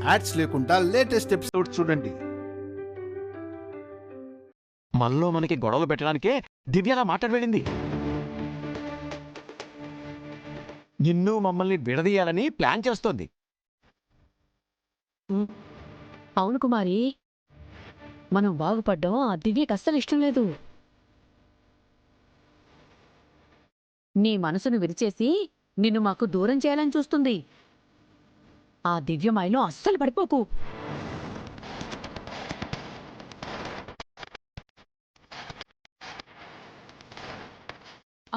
Ads లేకుండా latest episodes చూడండి. మనలో మనకి గొడవలు పెట్టడానికే దివ్యలా మాట్లాడబడింది. నిన్ను మమ్మల్ని విడదీయాలని ప్లాన్ చేస్తోంది. అవును కుమారి, మనం బాగుపడ్డం ఆ దివ్యకి అస్సలు ఇష్టం లేదు. నీ మనసును విరిచేసి నిన్ను మాకు దూరం చేయాలని చూస్తుంది. ఆ దివ్యమాయలో అస్సలు పడిపోకు.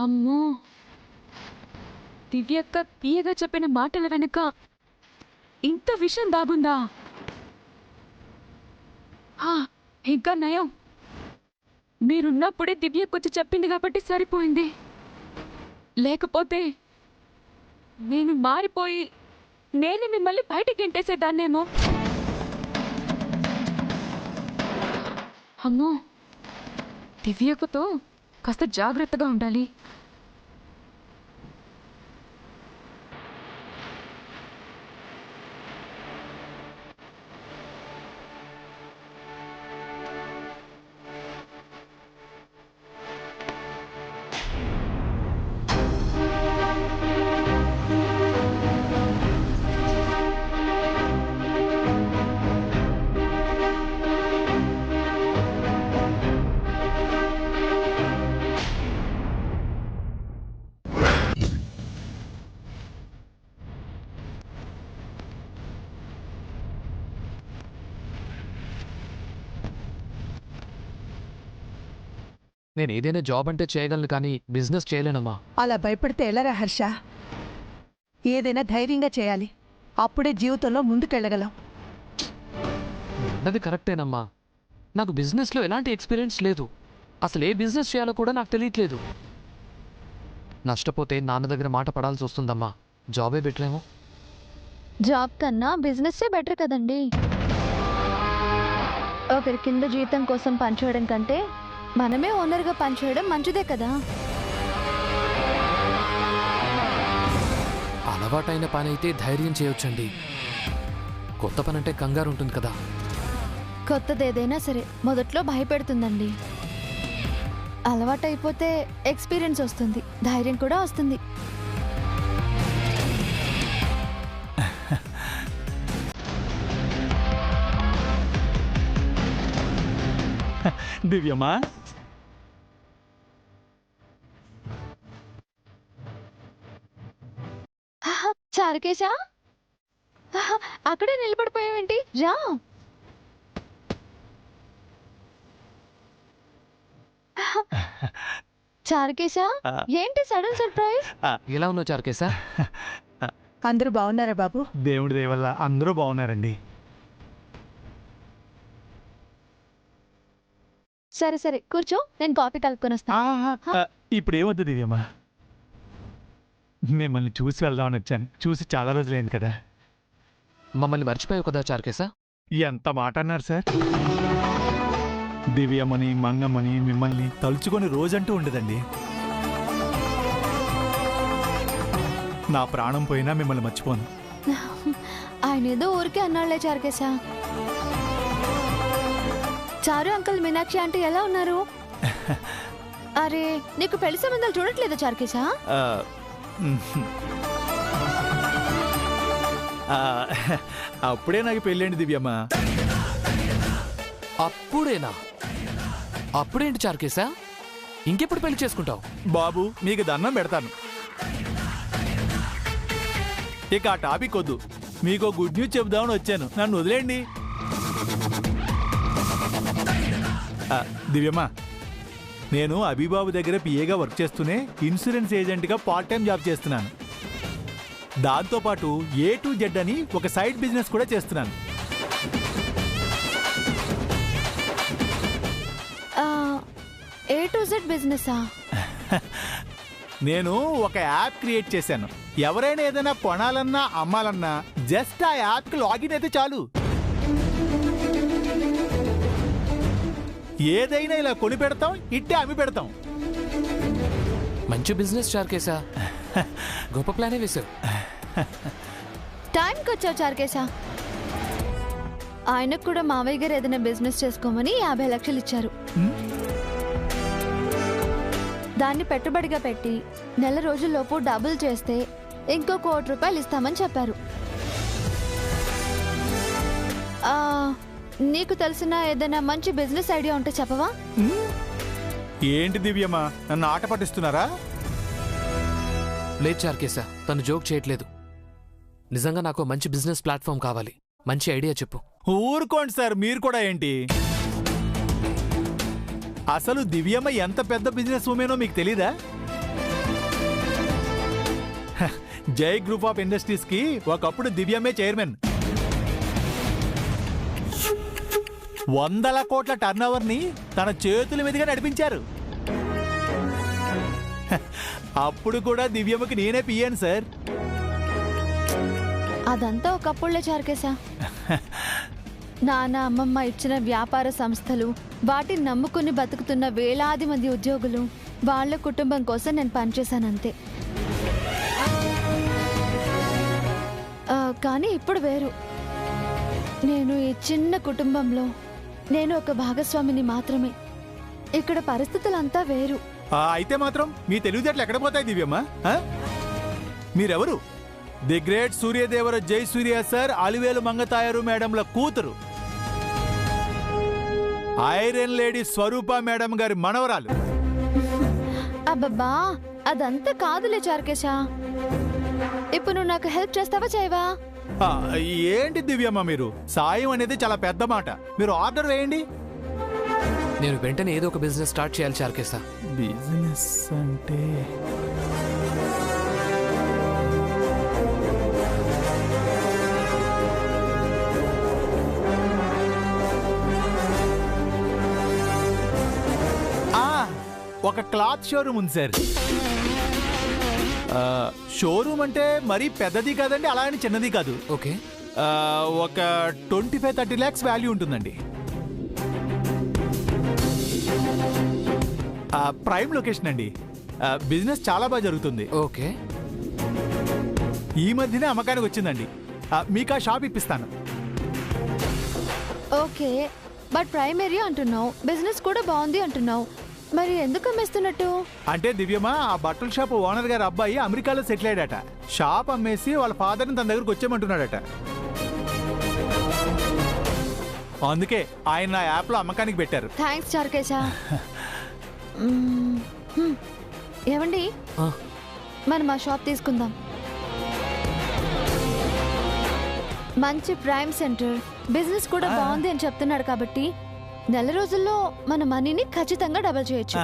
అమ్మో, దివ్యక్క తీయగా చెప్పిన మాటల వెనుక ఇంత విషయం దాగుందా? ఇంకా నయం, మీరున్నప్పుడే దివ్యకొచ్చి చెప్పింది కాబట్టి సరిపోయింది. లేకపోతే నేను మారిపోయి నేను మిమ్మల్ని బయటికి గెంటేసేదాన్నేమో. అమ్మో, దివ్యకుతో కాస్త జాగ్రత్తగా ఉండాలి. నేను ఏదైనా జాబ్ అంటే చేయగలను, కానీ బిజినెస్ చేయలేనమ్మా. అలా భయపడితే ఎలారా హర్ష? ఏదైనా ధైర్యంగా చేయాలి, అప్పుడే జీవితంలో ముందుకెళ్ళగలం. అన్నది కరెక్టేనమ్మా. నాకు బిజినెస్లో ఎలాంటి ఎక్స్పీరియన్స్ లేదు. అసలు ఏ బిజినెస్ చేయాలో కూడా నాకు తెలియట్లేదు. నష్టపోతే నాన్న దగ్గర మాట పడాల్సి వస్తుందమ్మా. జాబే బెటర్ ఏమో. జాబ్ కన్నా బిజినెస్సే బెటర్ కదండి. ఒకరి కింద జీతం కోసం పనిచేయడం కంటే మనమే ఓనర్గా పనిచేయడం మంచిదే కదా. అలవాటైన పని అయితే ధైర్యం చేయొచ్చండి. కొత్త పని అంటే కంగారు ఉంటుంది కదా. కొత్తది ఏదైనా సరే మొదట్లో భయపెడుతుందండి. అలవాటైపోతే ఎక్స్పీరియన్స్ వస్తుంది, ధైర్యం కూడా వస్తుంది. దివ్యమ్మా, చారుకేశా, అక్కడే నిలబడిపోయావేంటి? రా. చారుకేశా, ఏంటి సడన్ సర్ప్రైజ్? ఎలా ఉన్నావు చారుకేశా? అందరూ బాగున్నారా బాబు? దేవుడి దయ వల్ల అందరూ బాగున్నారండి. సరే సరే కూర్చో, నేను కాఫీ కలుపుకొని వస్తాను. ఇప్పుడు ఏమొద్దు దివ్యమ్మా, మిమ్మల్ని చూసి వెళ్దామని వచ్చాను. చూసి చాలా రోజులైంది కదా. మమ్మల్ని మర్చిపోయావు కదా చారుకేశా? ఎంత మాట అన్నారు సార్. దివ్యమ్మని, మంగమ్మని, మిమ్మల్ని తలుచుకొని రోజంటూ ఉండదండి. నా ప్రాణం పోయినా మిమ్మల్ని మర్చిపోను. ఆయన ఏదో ఊరికే అన్నాళ్లే చారుకేశా. చారు అంకుల్, మీనాక్షి ఆంటీ ఎలా ఉన్నారు? అరే, నీకు పెళ్లి సంబంధాలు చూడట్లేదా చారుకేశా? అప్పుడే నాకు పెళ్ళండి దివ్యమ్మ. అప్పుడేనా? అప్పుడేంటి చారుకేశా? ఇంకెప్పుడు పెళ్లి చేసుకుంటావు? బాబు, మీకు దండం పెడతాను. ఇక ఆ టాపిక్ వద్దు. మీకు గుడ్ న్యూస్ చెబుదామని వచ్చాను, నన్ను వదిలేండి. దివ్యమ్మ, నేను అభిబాబు దగ్గర పిఏగా వర్క్ చేస్తూనే ఇన్సూరెన్స్ ఏజెంట్గా పార్ట్ టైం జాబ్ చేస్తున్నాను. దాంతోపాటు A to Z అని ఒక సైడ్ బిజినెస్ కూడా చేస్తున్నాను. A to Z బిజినెసా? నేను ఒక యాప్ క్రియేట్ చేశాను. ఎవరైనా ఏదైనా కొనాలన్నా అమ్మాలన్నా జస్ట్ ఆ యాప్కి లాగిన్ అయితే చాలు. ఏదైనా ఇలా కొని పెడతాం, ఇట్టే అమ్మి పెడతాం. మంచి బిజినెస్ చారుకేశా. గొప్ప ప్లానే వేశావు. టైంకి వచ్చావు చారుకేశా. ఆయనకు కూడా మావయ్య గారు ఏదైనా బిజినెస్ చేసుకోమని 50 లక్షలు ఇచ్చారు. దాన్ని పెట్టుబడిగా పెట్టి నెల రోజుల్లోపు డబుల్ చేస్తే ఇంకో ₹1 కోటి ఇస్తామని చెప్పారు. నీకు తెలిసిన ఏదైనా మంచి బిజినెస్ ఐడియా ఉంటే చెప్పవా? ఏంటి దివ్యమ్మా, నన్ను ఆట పట్టిస్తున్నారా? లేదు చార్కేశా, తను జోక్ చేయట్లేదు. నిజంగా నాకు మంచి బిజినెస్ ప్లాట్ఫామ్ కావాలి. మంచి ఐడియా చెప్పు. ఊరుకోండి సార్, మీరు కూడా ఏంటి? అసలు దివ్యమ్మ ఎంత పెద్ద బిజినెస్ ఉమెనో మీకు తెలీదా? జై గ్రూప్ ఆఫ్ ఇండస్ట్రీస్ కి ఒకప్పుడు దివ్యమ్మే చైర్మన్. 100 కోట్ల టర్నోవర్ ని తన చేతుల మీదుగా నడిపించారు. అప్పుడు కూడా దివ్యమ్మకి నేనే పియ్యాను సార్. అదంతా ఒకప్పుడులే చార్కేశా. నాన్న అమ్మమ్మ ఇచ్చిన వ్యాపార సంస్థలు, వాటిని నమ్ముకుని బతుకుతున్న వేలాది మంది ఉద్యోగులు, వాళ్ళ కుటుంబం కోసం నేను పనిచేశానంతే. కానీ ఇప్పుడు వేరు. నేను ఈ చిన్న కుటుంబంలో నేను ఒక భాగస్వామిని మాత్రమే. ఇక్కడ పరిస్థితులంతా వేరు. అయితే మాత్రం మీ తెలివితేటలు ఎక్కడ పోతాయి దివ్యమ్మ? మీరెవరు? ది గ్రేట్ సూర్యదేవర జై సూర్య సార్ అలివేలు మంగతాయారు మేడంల కూతురు, ఐరన్ లేడీ స్వరూప మేడం గారి మనవరాలు. అబ్బబ్బా, అదంతా కాదులే చార్కేశా. ఇప్పుడు నువ్వు నాకు హెల్ప్ చేస్తావా చేయవా? ఏంటి దివ్యమ్మ మీరు? సాయం అనేది చాలా పెద్ద మాట. మీరు ఆర్డర్ వేయండి. నేను వెంటనే ఏదో ఒక బిజినెస్ స్టార్ట్ చేయాలి చార్కేశా. బిజినెస్ అంటే ఒక క్లాత్ షోరూమ్ ఉంది సార్. షోరూమ్ అంటే మరీ పెద్దది కాదండి, అలా అని చిన్నది కాదు. ఓకే, ఒక 25-30 lakhs వాల్యూ ఉంటుందండి. ప్రైమ్ లొకేషన్ అండి. బిజినెస్ చాలా బాగా జరుగుతుంది. ఓకే. ఈ మధ్యనే అమ్మకానికి వచ్చిందండి. మీకు ఆ షాప్ ఇప్పిస్తాను. ఓకే, బట్ ప్రైమ్ ఏరియా అంటున్నావు, బిజినెస్ కూడా బాగుంది అంటున్నావు, మరి ఎందుకు అమ్మేస్తున్నట్టు? అంటే దివ్యమ్మ, ఆ బట్టల షాప్ ఓనర్ గారి అబ్బాయి అమెరికాలో సెటిల్ అయ్యాడట. షాప్ అమ్మేసి వాళ్ళ ఫాదర్ని తన దగ్గరకు వచ్చేయమంటున్నాడట. అందుకే ఆయన నా యాప్లో అమ్మకానికి పెట్టారు. థ్యాంక్స్ చార్కేశా. ఏమండి, మనం ఆ షాప్ తీసుకుందాం. మంచి ప్రైమ్ సెంటర్, బిజినెస్ కూడా బాగుంది అని చెప్తున్నాడు కాబట్టి నెల రోజుల్లో మన మనీని ఖచ్చితంగా డబుల్ చేయొచ్చు.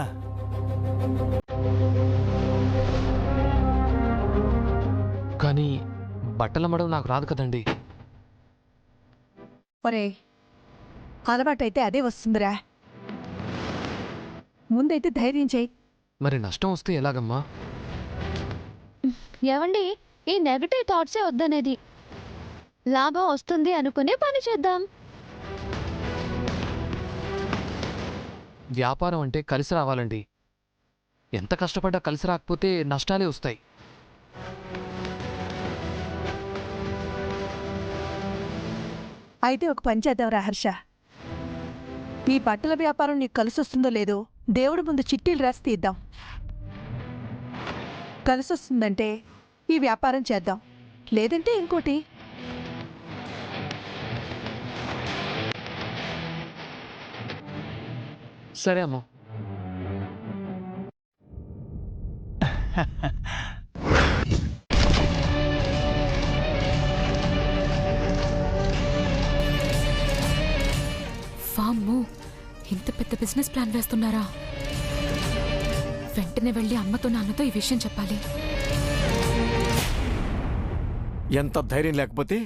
కానీ బట్టలు అమ్మడం నాకు రాదు కదండి. ఒరే, అలవాటైతే అదే వస్తుందిరా. ముందైతే ధైర్యం చేయి. మరి నష్టం వస్తే ఎలాగమ్మా? ఏవండి, ఈ నెగటివ్ థాట్సే వద్దనేది. లాభం వస్తుంది అనుకునే పని చేద్దాం. వ్యాపారం అంటే కలిసి రావాలండి. ఎంత కష్టపడ్డా కలిసి రాకపోతే నష్టాలే వస్తాయి. అయితే ఒక పని చేద్దాంరా హర్ష. ఈ బట్టల వ్యాపారం నీకు కలిసొస్తుందో లేదో దేవుడి ముందు చిట్టీలు రాసి తీద్దాం. కలిసొస్తుందంటే ఈ వ్యాపారం చేద్దాం, లేదంటే ఇంకోటి. సరే అమ్మా. వామ్మో, ఇంత పెద్ద బిజినెస్ ప్లాన్ వేస్తున్నారా? వెంటనే వెళ్ళి అమ్మతో నాన్నతో ఈ విషయం చెప్పాలి. ఎంత ధైర్యం లేకపోతే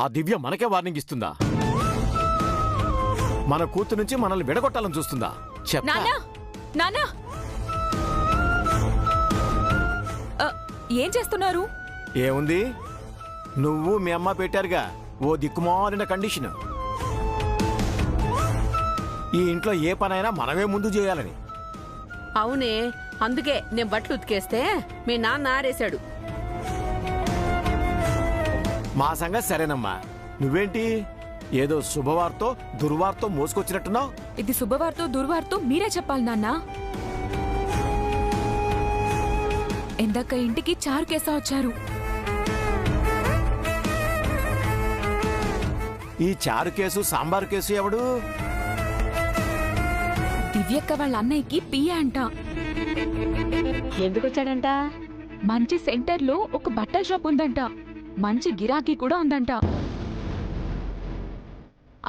ఆ దివ్య మనకే వార్నింగ్ ఇస్తుందా? మన కూతురు నుంచి మనల్ని విడగొట్టాలని చూస్తుందా? నాన్నా, నాన్నా, ఏం చేస్తున్నారు? ఏముంది, నువ్వు మీ అమ్మ పెట్టారుగా ఓ దిక్కుమాలిన కండిషన్. ఈ ఇంట్లో ఏ పనైనా మనమే ముందు చేయాలని. అవునే, అందుకే నేను బట్టలు ఉతికేస్తే మీ నాన్న ఆరేశాడు. మా సంగతి సరేనమ్మా, నువ్వేంటి ఏదో శుభవార్తో దుర్వార్తో మోసుకొచ్చినట్టున్నావు. ఇది శుభవార్తో దుర్వార్తో మీరే చెప్పాలి నాన్న. ఇందాక ఇంటికి చారు కేసా వచ్చారు. ఈ చారు కేసు సాంబారు కేసు ఎవడు? దివ్యక్క వాళ్ళ అన్నయ్యకి పియ్య అంట. ఎందుకు వచ్చాడంట? మంచి సెంటర్లో ఒక బట్టల షాప్ ఉందంట. మంచి గిరాకీ కూడా ఉందంట.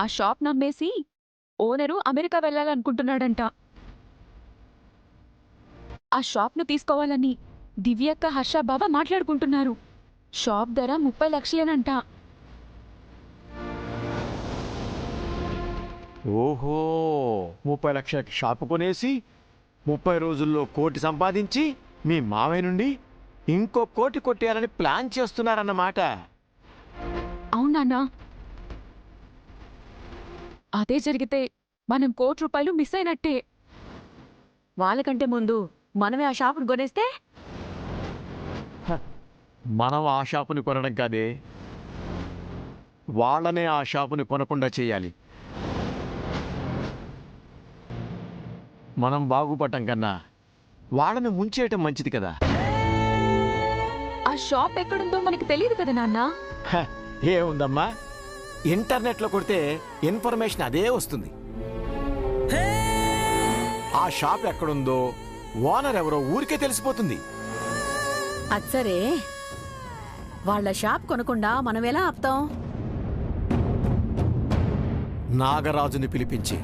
ఆ షాప్ నమ్మేసి ఓనరు అమెరికా వెళ్ళాలనుకుంటున్నాడంట. ఆ షాప్ను తీసుకోవాలని దివ్యక్క హర్ష బావ మాట్లాడుకుంటున్నారు. షాప్ ధర 30 లక్షలేనంట. ఓహో, 30 లక్షలకి షాపు కొనేసి 30 రోజుల్లో 1 కోటి సంపాదించి మీ మావయ్య నుండి ఇంకో 1 కోటి కొట్టేయాలని ప్లాన్ చేస్తున్నారన్నమాట. అవునాన్నా? అదే జరిగితే మనం 1 కోటి రూపాయలు మిస్ అయినట్టే. వాళ్ళకంటే ముందు మనమే ఆ షాపును కొనేస్తే మనం ఆ షాపుని కొనడం కాదే, వాళ్ళనే ఆ షాపుని కొనకుండా చేయాలి. మనం బాగుపడటం కన్నా వాళ్ళని ముంచేయటం మంచిది కదా. ఆ షాప్ ఎక్కడుందో మనకి తెలియదు కదా నాన్న. ఏముందమ్మా, ఇంటర్నెట్లో కొడితే ఇన్ఫర్మేషన్ అదే వస్తుంది. ఆ షాప్ ఎక్కడుందో ఓనర్ ఎవరో ఊరికే తెలిసిపోతుంది. అచ్చరే, వాళ్ళ షాప్ కొనకుండా మనం ఎలా ఆపుతాం? నాగరాజుని పిలిపించి,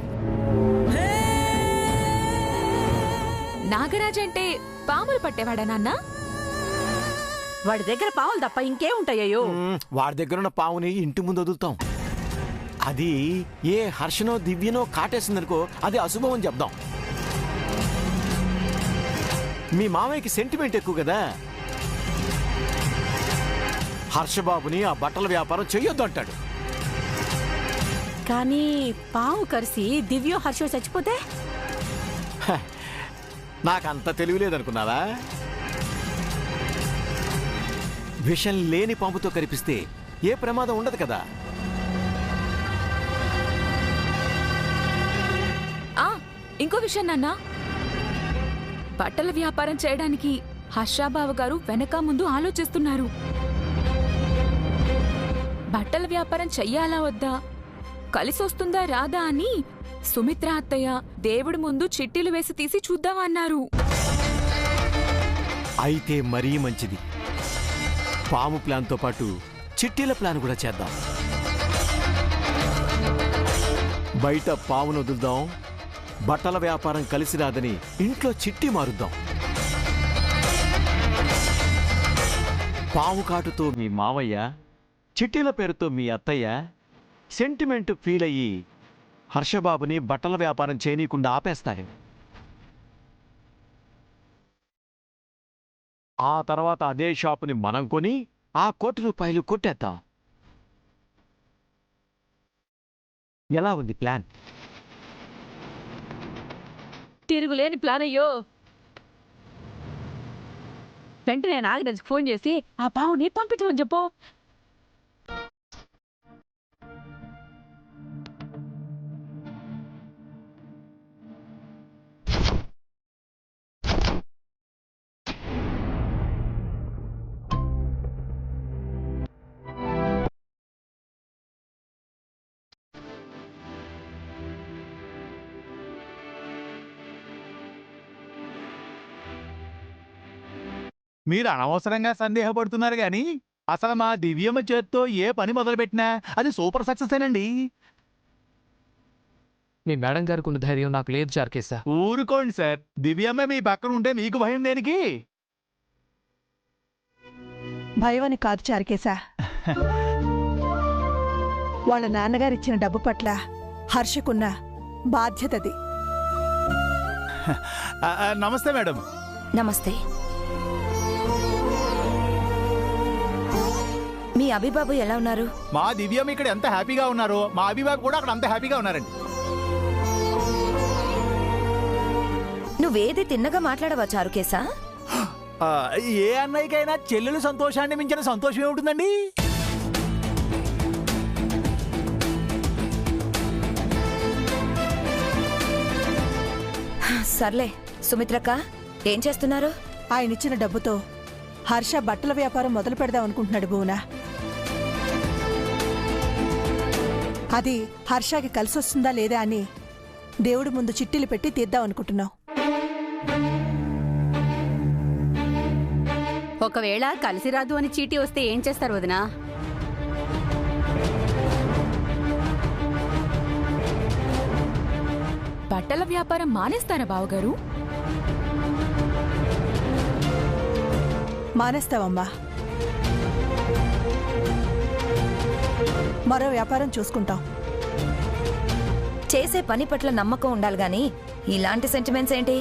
నాగరాజ్ అంటే పాములు పట్టేవాడా నాన్న? వాడి దగ్గర పావులు తప్ప ఇంకే ఉంటాయో. వాడి దగ్గరున్న పావుని ఇంటి ముందు వదులుతాం. అది ఏ హర్షనో దివ్యనో కాటేసిందనుకో, అది అశుభం అని చెప్దాం. మీ మామయ్యకి సెంటిమెంట్ ఎక్కువ కదా. హర్షబాబుని ఆ బట్టల వ్యాపారం చెయ్యొద్దు అంటాడు. కానీ పావు కరిసి దివ్యో హర్షో చచ్చిపోతే? నాకంత తెలివిలేదనుకున్నావా? విషం లేని పాముతో కనిపిస్తే ఏ ప్రమాదం ఉండదు కదా. ఇంకో విషయం నాన్న, బట్టల వ్యాపారం చేయడానికి హర్షాబావ గారు వెనక ముందు ఆలోచిస్తున్నారు. బట్టల వ్యాపారం చెయ్యాలా వద్దా, కలిసొస్తుందా రాదా అని సుమిత్ర అత్తయ్య దేవుడి ముందు చిట్టీలు వేసి తీసి చూద్దామన్నారు. అయితే మరీ మంచిది. పాము ప్లాన్తో పాటు చిట్టీల ప్లాన్ కూడా చేద్దాం. బయట పామును వదులుదాం, బట్టల వ్యాపారం కలిసి రాదని ఇంట్లో చిట్టి మారుద్దాం. పాము కాటుతో మీ మావయ్య, చిట్టీల పేరుతో మీ అత్తయ్య సెంటిమెంట్ ఫీల్ అయ్యి హర్షబాబుని బట్టల వ్యాపారం చేయనీయకుండా ఆపేస్తాయి. ఆ తర్వాత అదే షాపుని మనం కొని ఆ 1 కోటి రూపాయలు కొట్టేద్దాం. ఎలా ఉంది ప్లాన్? తిరుగులేని ప్లాన్ అయ్యో. వెంటనే నాగరాజుకి ఫోన్ చేసి ఆ పావుని పంపించమని చెప్పు. మీరు అనవసరంగా సందేహపడుతున్నారు గాని అసలు మా దివ్యమ్మ చేత్తో ఏ పని మొదలుపెట్టినా అది సూపర్ సక్సెస్ ఏనండి. మీ మేడం గారికి ఉన్న ధైర్యం నాకు లేదు చార్కేసా. ఊరుకోండి సార్, దివ్యమ్మ మీ పక్కన ఉంటే మీకు భయం దేనికి? భయమని కాదు చారుకేశా, వాళ్ళ నాన్నగారిచ్చిన డబ్బు పట్ల హర్షకున్న బాధ్యతది. నమస్తే మేడం. నమస్తే. మీ అభిబాబు ఎలా ఉన్నారు? మా దివ్యమ్మ ఇక్కడ ఎంత హ్యాపీగా ఉన్నారో మా అభిబాబు కూడా అక్కడ అంత హ్యాపీగా ఉన్నారండి. నువ్వేది తిన్నగా మాట్లాడవా చారుకేశా? ఏ అన్నయ్యకైనా చెల్లెలు సంతోషాన్ని మించిన సంతోషం ఏముంటుందండి? సర్లే సుమిత్రక్క, ఏం చేస్తున్నారు? ఆయనిచ్చిన డబ్బుతో హర్ష బట్టల వ్యాపారం మొదలు పెడదాం అనుకుంటున్నాడు భువన. అది హర్షకి కలిసొస్తుందా లేదా అని దేవుడి ముందు చిట్టీలు పెట్టి తీద్దాం అనుకుంటున్నాం. ఒకవేళ కలిసి రాదు అని చీటీ వస్తే ఏం చేస్తారు వదినా? బట్టల వ్యాపారం మానేస్తారా బావగారు? మానేస్తావమ్మా. మరో వ్యాపారం చూసుకుంటాం. చేసే పని పట్ల నమ్మకం ఉండాలి గాని ఇలాంటి సెంటిమెంట్స్ ఏంటి?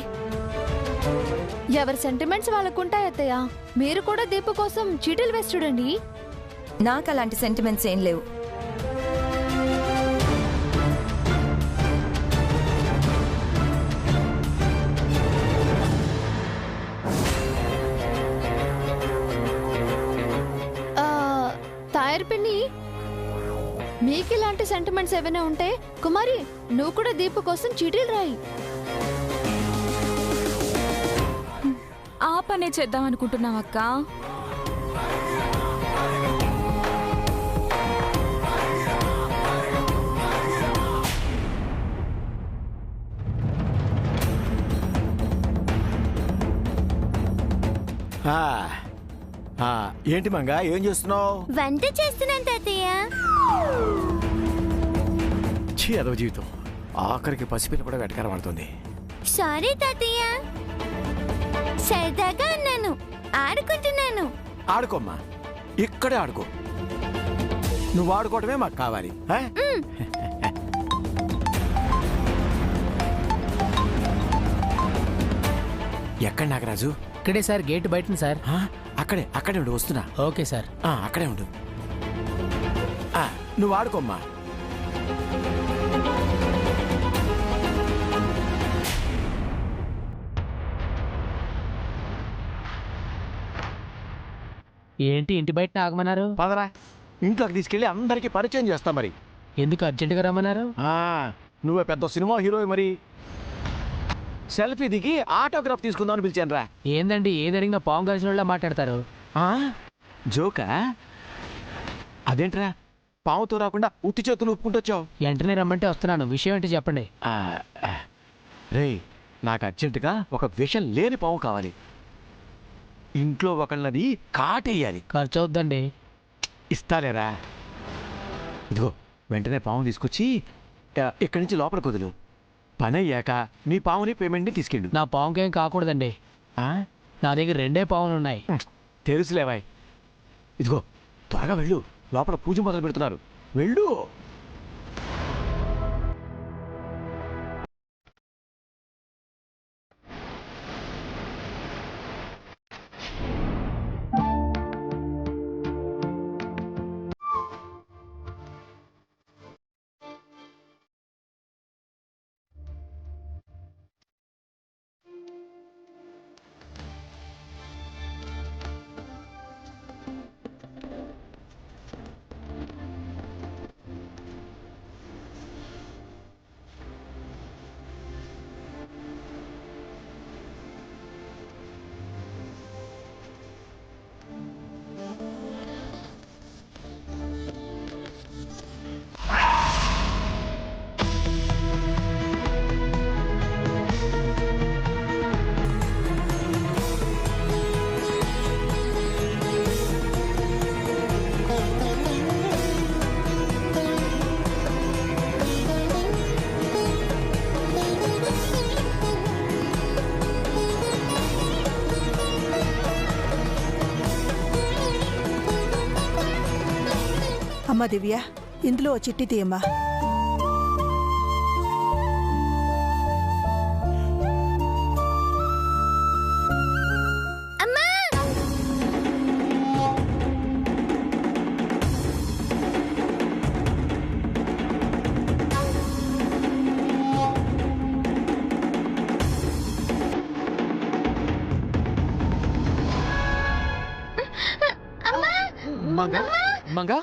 ఎవరి సెంటిమెంట్స్ వాళ్ళకుంటాయి అత్తయ్య. మీరు కూడా దీపు కోసం చీటీలు వేసి చూడండి. నాకు అలాంటి సెంటిమెంట్స్ ఏం లేవు. తాయర్ పిన్ని, మీకు ఇలాంటి సెంటిమెంట్స్ ఏమైనా ఉంటే కుమారి నువ్వు కూడా దీపు కోసం చీటీలు రాయి. ఆ పనే చేద్దాం అనుకుంటున్నాం అక్క. ఏంటి మంగా, ఏం చేస్తున్నావు? వంట చేస్తున్నాను తాతయ్య. అదో జీవితం, ఆఖరికి పసిపిల్ల కూడా వెటకారం పడుతుంది. సారీ తాతయ్య, సరదాగా ఉన్నాను, ఆడుకుంటున్నాను. ఆడుకోమ్మా, ఇక్కడే ఆడుకో. నువ్వు ఆడుకోవటమే మాకు కావాలి. ఎక్కడ నాగరాజు? ఇక్కడే సార్, గేట్ బయట సార్. అక్కడే ఉండు, వస్తున్నా. Okay sir. అక్కడే ఉండు. నువ్వు ఆడుకోమ్మా. ఏంటి ఇంటి బయట ఆగమన్నారు? పదరా, ఇంట్లోకి తీసుకెళ్ళి అందరికీ పరిచయం చేస్తా. మరి ఎందుకు అర్జెంటుగా రమ్మన్నారు? నువ్వే పెద్ద సినిమా హీరో, మరి సెల్ఫీ దిగి ఆటోగ్రాఫ్ తీసుకుందామని పిలిచాను రా. ఏందండి ఏదడిగినా పాము కలిసిన వాళ్ళ మాట్లాడతారు? జోకా? అదేంట్రా, పావుతో రాకుండా ఉత్తి చేతులు ఉప్పుకుంటొచ్చావు? వెంటనే రమ్మంటే వస్తున్నాను. విషయం ఏంటి చెప్పండి. రే, నాకు అర్జెంటుగా ఒక విషయం లేని పాము కావాలి. ఇంట్లో ఒకళ్ళది కాటేయాలి. ఖర్చు అవుద్దండి. ఇస్తాలేరా? ఇదిగో, వెంటనే పాము తీసుకొచ్చి ఇక్కడి నుంచి లోపల కుదులు. పని అయ్యాక నీ పావుని పేమెంట్ని తీసుకెళ్ళు. నా పాముకేం కాకూడదండి. నా దగ్గర 2 పావులు ఉన్నాయి. తెలుసులేవాయ్. ఇదిగో, త్వరగా వెళ్ళు, లోపల పూజ మొదలు పెడుతున్నారు. వెళ్ళు. అమ్మ దివ్య, ఇందులో ఓ చిట్టి తీయమ్మా. మంగా